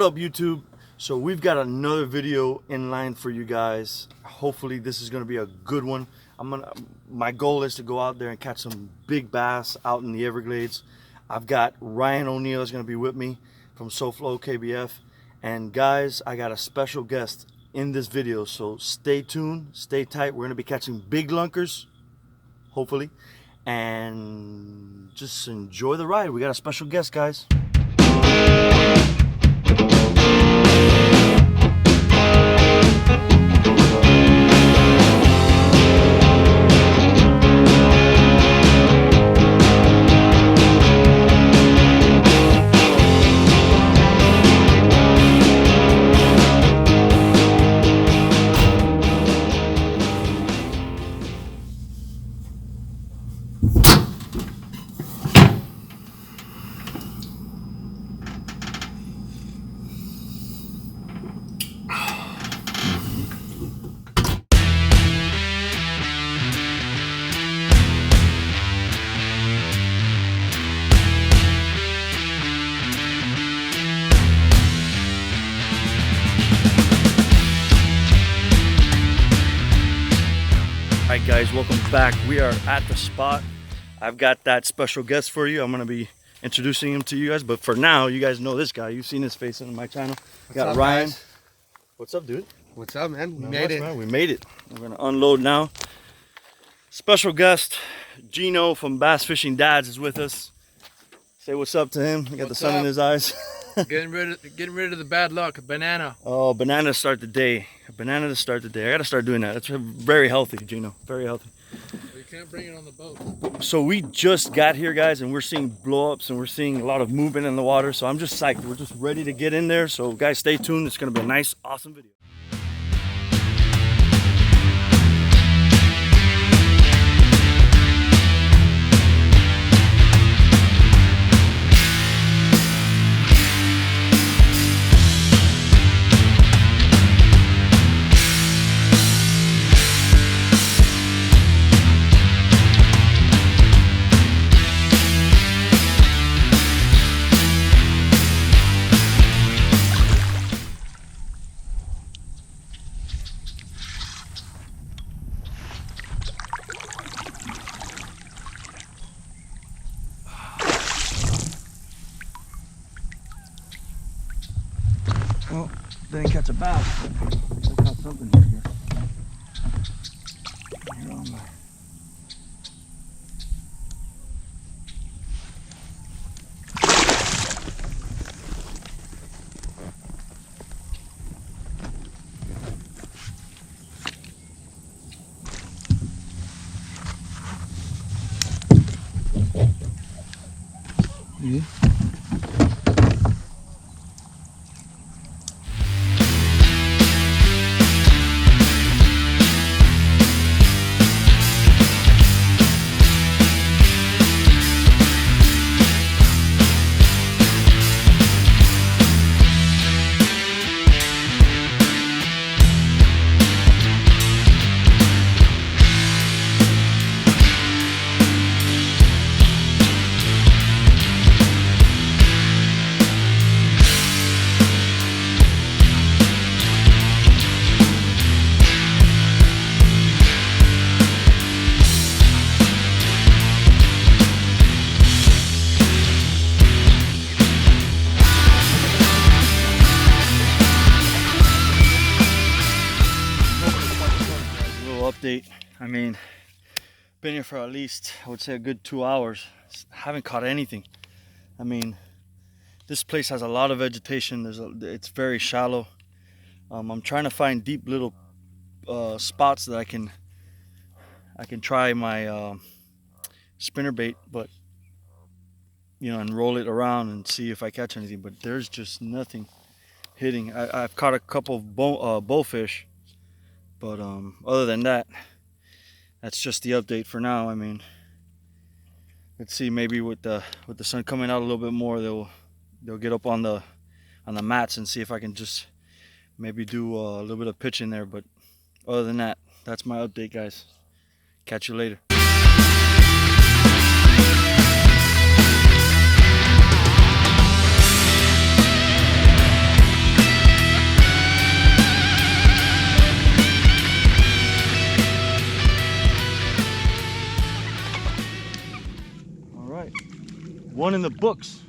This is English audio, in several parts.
What up, YouTube? So we've got another video in line for you guys. Hopefully this is gonna be a good one. My goal is to go out there and catch some big bass out in the Everglades. I've got Ryan O'Neill is gonna be with me from SoFlo KBF, and guys, I got a special guest in this video, so stay tuned, stay tight. We're gonna be catching big lunkers, hopefully, and just enjoy the ride. We got a special guest, guys. Alright guys, welcome back. We are at the spot. I've got that special guest for you. I'm going to be introducing him to you guys, but for now, you guys know this guy. You've seen his face on my channel. What's got up, Ryan. guys? What's up, dude? What's up, man? We Not made much, it. man. We made it. We're going to unload now. Special guest, Gino from Bass Fishing Dads is with us. Say what's up to him. He got the sun in his eyes. Getting rid of the bad luck. Banana. Oh, banana to start the day. A banana to start the day. I got to start doing that. It's very healthy, Gino. Very healthy. You can't bring it on the boat. So we just got here, guys, and we're seeing blow-ups and we're seeing a lot of movement in the water. So I'm just psyched. We're just ready to get in there. So guys, stay tuned. It's going to be a nice, awesome video. Well, didn't catch a bass, but I caught something here. Here on my... Yeah. Update. I mean, been here for at least, I would say, a good 2 hours. Haven't caught anything. I mean, this place has a lot of vegetation. It's very shallow. I'm trying to find deep little spots that I can try my spinner bait, but you know, and roll it around and see if I catch anything. But there's just nothing hitting. I've caught a couple of bowfish. But other than that, that's just the update for now. I mean, let's see, maybe with the sun coming out a little bit more, they'll get up on the mats and see if I can just maybe do a little bit of pitching there. But other than that, that's my update, guys. Catch you later. One in the books.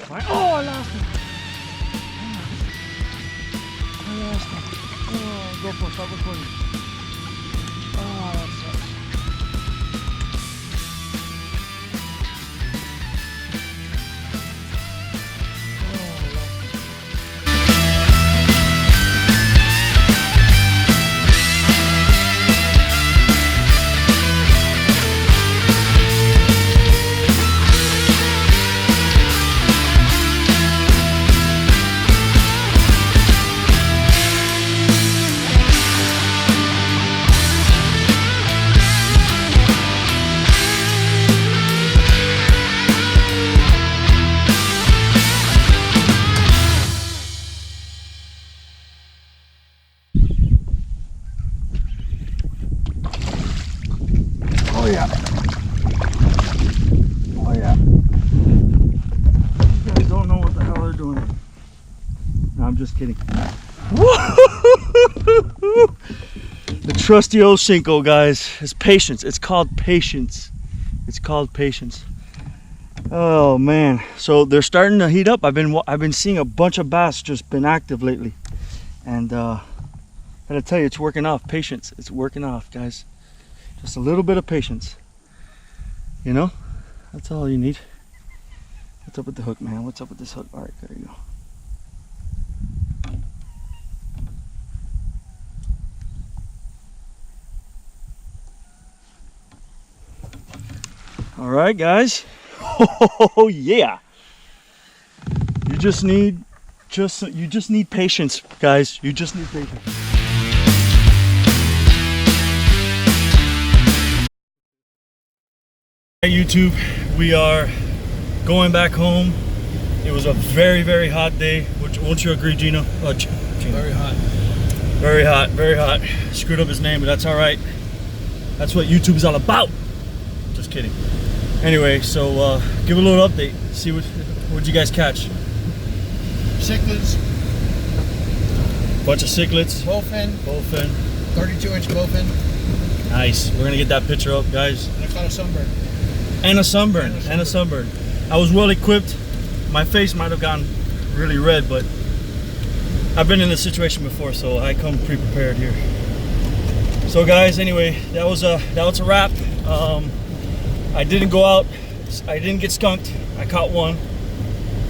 Right? Oh, I lost him. I lost him. Oh, GoPro, stop recording. Oh, that sucks. Oh yeah. Oh yeah. You guys don't know what the hell they're doing. No, I'm just kidding. The trusty old Shinko, guys. It's patience. It's called patience. It's called patience. Oh man. So they're starting to heat up. I've been seeing a bunch of bass just been active lately. And gotta tell you, it's working off. Patience. It's working off, guys. Just a little bit of patience. You know? That's all you need. What's up with the hook, man? What's up with this hook? Alright, there you go. Alright, guys. Oh yeah. You just need patience, guys. You just need patience. Hey YouTube, we are going back home. It was a very, very hot day. Won't you agree, Gino? Oh, Gino. Very hot. Very hot, very hot. Screwed up his name, but that's all right. That's what YouTube is all about. Just kidding. Anyway, so give a little update. See what'd you guys catch? Cichlids. Bunch of cichlids. Bowfin. Bowfin. 32-inch bowfin. Nice. We're gonna get that picture up, guys. And I caught a sunburn. And a sunburn. And a sunburn. I was well equipped. My face might have gotten really red, but I've been in this situation before, so I come pre-prepared here. So guys, anyway, that was a wrap. I didn't go out. I didn't get skunked. I caught one,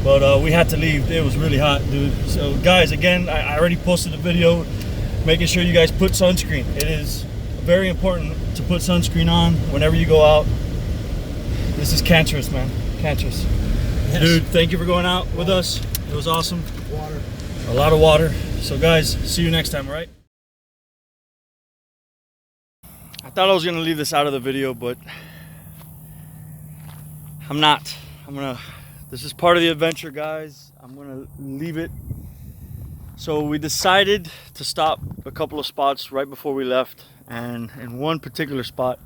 but we had to leave. It was really hot, dude. So guys, again, I already posted a video making sure you guys put sunscreen. It is very important to put sunscreen on whenever you go out. This is cancerous, man. Cancerous. Yes. Dude, thank you for going out with us. It was awesome. Water. A lot of water. So guys, see you next time, all right? I thought I was gonna leave this out of the video, but I'm not. This is part of the adventure, guys. I'm gonna leave it. So we decided to stop a couple of spots right before we left, and in one particular spot,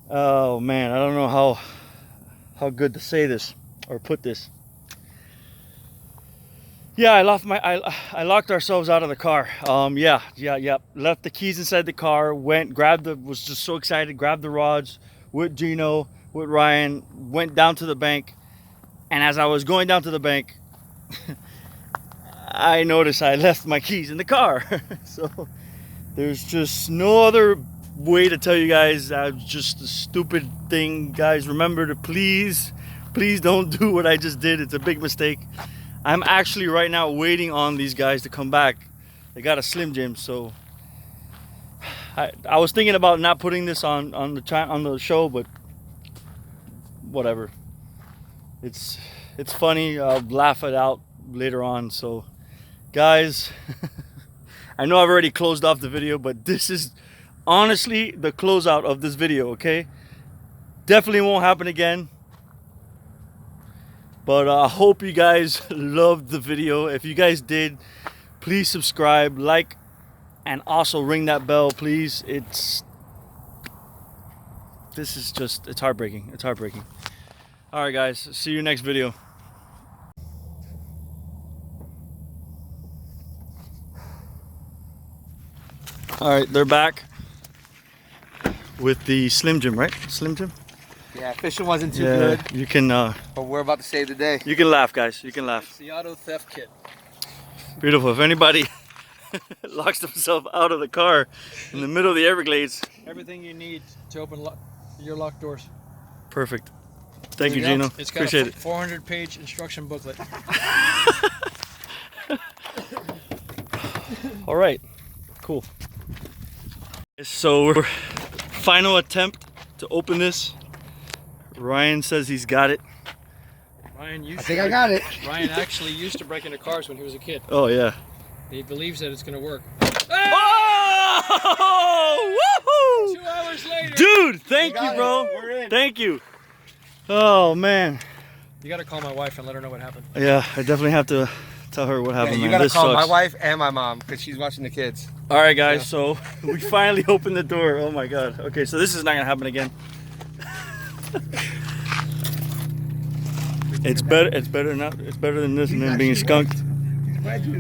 oh man, I don't know how good to say this or put this. Yeah, I locked ourselves out of the car. Yeah. Left the keys inside the car, was just so excited, grabbed the rods with Gino, with Ryan, went down to the bank. And as I was going down to the bank, I noticed I left my keys in the car. So there's just no other way to tell you guys. Just a stupid thing, guys. Remember to please don't do what I just did. It's a big mistake. I'm actually right now waiting on these guys to come back. They got a Slim Jim, so I was thinking about not putting this on the show, but whatever. It's funny. I'll laugh it out later on. So guys, I know I've already closed off the video, but this is honestly the closeout of this video, okay? Definitely won't happen again. But I hope you guys loved the video. If you guys did, please subscribe, like, and also ring that bell, please. It's heartbreaking. It's heartbreaking. All right, guys. See you next video. All right, they're back with the Slim Jim, right? Slim Jim? Yeah, fishing wasn't too Yeah, good, you can but we're about to save the day. laugh, guys. You can laugh. It's the auto theft kit. Beautiful. If anybody locks themselves out of the car in the middle of the Everglades, Everything you need to open your locked doors. perfect. Thank you, There you go. Gino. It's got Appreciate a it. 400-page instruction booklet. All right, cool. So we're final attempt to open this. Ryan says he's got it. Ryan used I think I got it. Ryan actually used to break into cars when he was a kid. Oh yeah. He believes that it's going to work. Oh! Woohoo! 2 hours later. Dude, thank We you, got it. bro. We're in. Thank you. Oh man. You got to call my wife and let her know what happened. Yeah, I definitely have to tell her what Yeah, happened. you man. gotta This call my sucks. wife and my mom because she's watching the kids. All right, guys. So we finally opened the door. Oh my God. Okay, so this is not gonna happen again. It's better. It's better not. It's better than this and then being skunked.